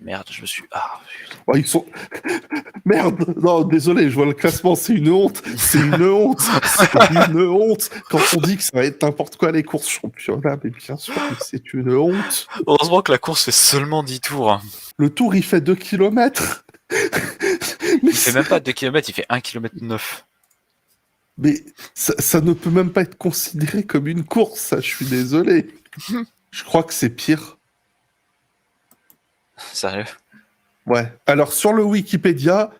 Merde, je me suis... Ah, putain. Oh, ils sont... Merde, non, désolé, je vois le classement, c'est une honte. C'est une honte. C'est une honte. Quand on dit que ça va être n'importe quoi les courses championnat, mais bien sûr que c'est une honte. Heureusement que la course fait seulement 10 tours. Le tour, il fait 2 kilomètres. Il fait même pas 2 km, il fait 1 km 9. Mais ça ne peut même pas être considéré comme une course, ça, je suis désolé. Je crois que c'est pire. Sérieux? Ouais. Alors, sur le Wikipédia,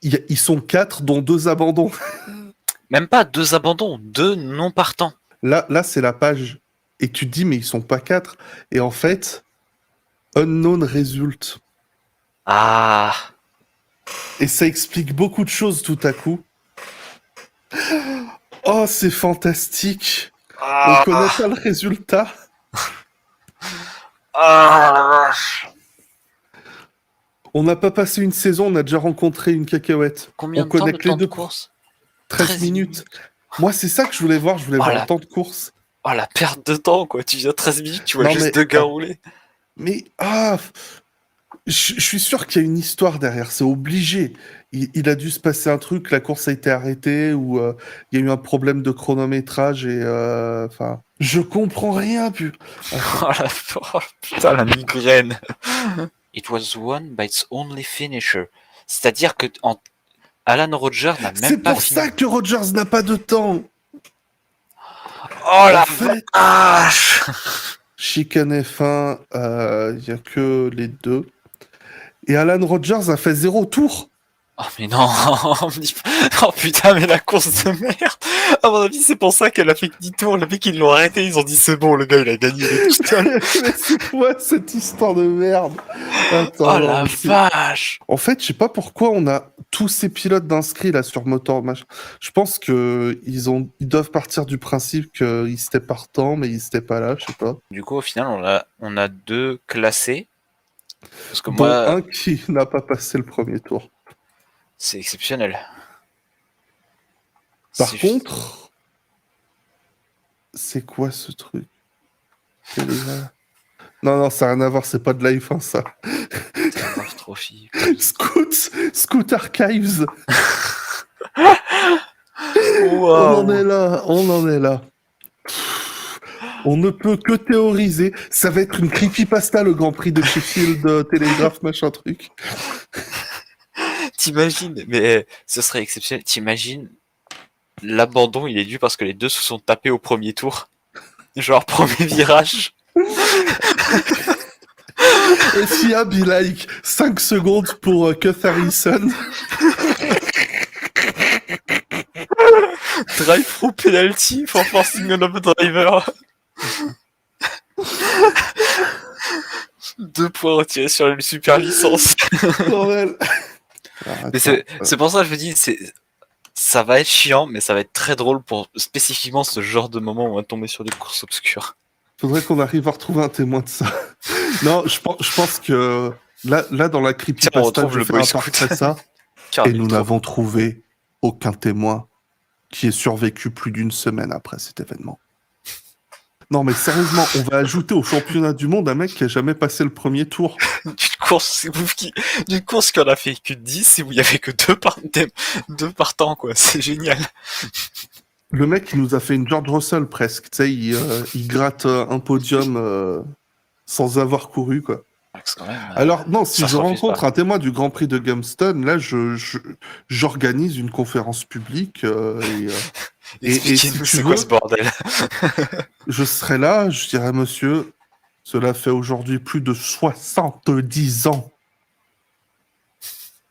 ils sont 4, dont 2 abandons. Même pas 2 abandons, 2 non partants. Là, c'est la page. Et tu te dis, mais ils sont pas 4. Et en fait, unknown result. Ah. Et ça explique beaucoup de choses tout à coup. Oh, c'est fantastique. On connaît pas le résultat. Ah la vache. On n'a pas passé une saison, on a déjà rencontré une cacahuète. Combien On de temps connaît de que les temps de deux course? 13 minutes. Moi, c'est ça que je voulais voir. Je voulais voir la- le temps de course. Oh la perte de temps quoi, tu viens 13 minutes, tu vois Non, juste mais- 2 gars rouler. Mais je suis sûr qu'il y a une histoire derrière, c'est obligé. Il a dû se passer un truc, la course a été arrêtée, ou il y a eu un problème de chronométrage, et enfin... je comprends rien, plus. Oh putain la migraine. It was won by its only finisher. C'est-à-dire que Alan Rogers n'a C'est même pas pour fini. ça que Rogers n'a pas de temps. Oh la fait, vache. Chicane F1, il y a que les deux. Et Alan Rogers a fait 0 tour. Oh mais non. Oh putain mais la course de merde. À mon avis c'est pour ça qu'elle a fait que 10 tours. Le mec ils l'ont arrêté, ils ont dit c'est bon le gars il a gagné, il est tout seul. Mais c'est quoi cette histoire de merde? Attends, Oh non, la mais c'est- vache. En fait, je sais pas pourquoi on a tous ces pilotes d'inscrits là sur Motor Match. Je pense que ils doivent partir du principe qu'ils étaient partants, mais ils étaient pas là, je sais pas. Du coup au final on a 2 classés. Parce que Dont moi un qui n'a pas passé le premier tour. c'est exceptionnel. Par C'est contre, c'est quoi ce truc? Non, ça n'a rien à voir, c'est pas de la F1 ça. Telegraph Trophy. Scoot Archives. Wow. On en est là. On ne peut que théoriser. Ça va être une creepypasta, le Grand Prix de Sheffield, Télégraphe, machin truc. T'imagines, mais ce serait exceptionnel. T'imagines, l'abandon il est dû parce que les deux se sont tapés au premier tour. Genre premier virage. Et FIA be like 5 secondes pour Cuth Harrison. Drive-through penalty for forcing another driver. 2 points retirés sur la super licence. Bordel. Mais c'est pour ça que je me dis, ça va être chiant, mais ça va être très drôle pour spécifiquement ce genre de moment où on va tomber sur des courses obscures. Faudrait qu'on arrive à retrouver un témoin de ça. Non, je pense que là dans la Tiens, on creepypasta, retrouve je le vais Boy faire un Scout. portrait de ça. Et nous n'avons trouvé aucun témoin qui ait survécu plus d'une semaine après cet événement. Non, mais sérieusement, on va ajouter au championnat du monde un mec qui a jamais passé le premier tour. D'une course qui en a fait que 10 et où il y avait que 2 partants, quoi. C'est génial. Le mec, il nous a fait une George Russell presque. Tu sais, il gratte un podium sans avoir couru, quoi. Quand même, alors, non, si ça je se refuse rencontre pas. un témoin du Grand Prix de Gumston, là, j'organise une conférence publique et si Expliquez-nous tu c'est quoi veux, ce bordel. je serai là, je dirais, monsieur, cela fait aujourd'hui plus de 70 ans.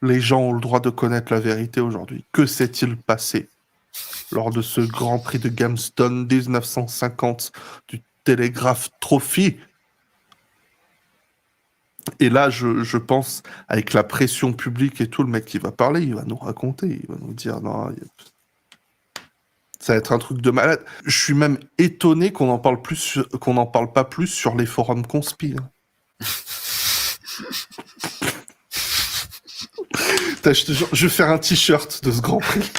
Les gens ont le droit de connaître la vérité aujourd'hui. Que s'est-il passé lors de ce Grand Prix de Gumston 1950 du Telegraph Trophy? Et là, je pense, avec la pression publique et tout, le mec qui va parler, il va nous raconter, il va nous dire, non, ça va être un truc de malade. Je suis même étonné qu'on n'en parle pas plus sur les forums conspi. Putain, je vais faire un t-shirt de ce Grand Prix.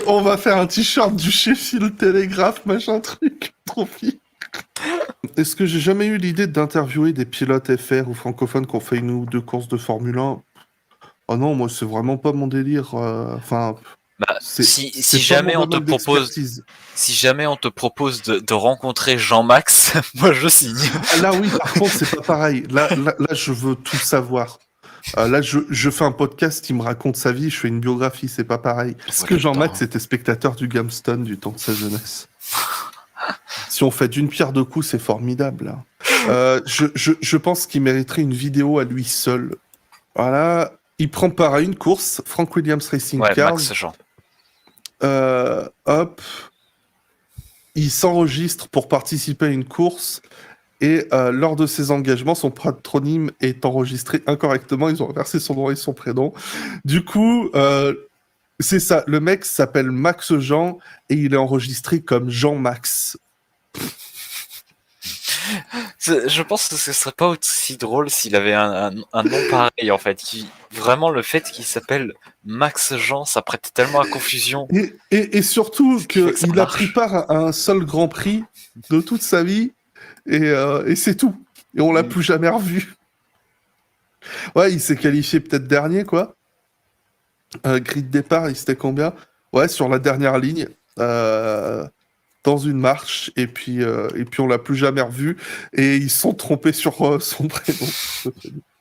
On va faire un t-shirt du Sheffield Telegraph, machin truc, trophy. Est-ce que j'ai jamais eu l'idée d'interviewer des pilotes FR ou francophones qui ont fait 1 ou 2 courses de Formule 1? Ah non, moi, c'est vraiment pas mon délire. Enfin, Bah, si c'est pas jamais mon on te domaine propose, d'expertise. si jamais on te propose de rencontrer Jean-Max, moi je signe. Ah, là, oui, par contre, c'est pas pareil. Là, je veux tout savoir. Là, je fais un podcast qui me raconte sa vie, je fais une biographie, c'est pas pareil. Est-ce que Jean-Max était spectateur du Gameston du temps de sa jeunesse? Si on fait d'une pierre deux coups, c'est formidable. Je pense qu'il mériterait une vidéo à lui seul. Voilà, il prend part à une course, Frank Williams Racing Ouais, Cars. Max Jean. Hop, il s'enregistre pour participer à une course et lors de ses engagements, son patronyme est enregistré incorrectement. Ils ont inversé son nom et son prénom. Du coup, c'est ça. Le mec s'appelle Max Jean et il est enregistré comme Jean-Max. Je pense que ce serait pas aussi drôle s'il avait un nom pareil en fait. Vraiment le fait qu'il s'appelle Max Jean, ça prête tellement à confusion. Et surtout que ça qu'il a marche. pris part à un seul Grand Prix de toute sa vie et c'est tout. Et on l'a plus jamais revu. Ouais, il s'est qualifié peut-être dernier, quoi. Grille de départ, il s'était combien? Ouais, sur la dernière ligne, dans une marche, et puis on l'a plus jamais revu. Et ils se sont trompés sur son prénom.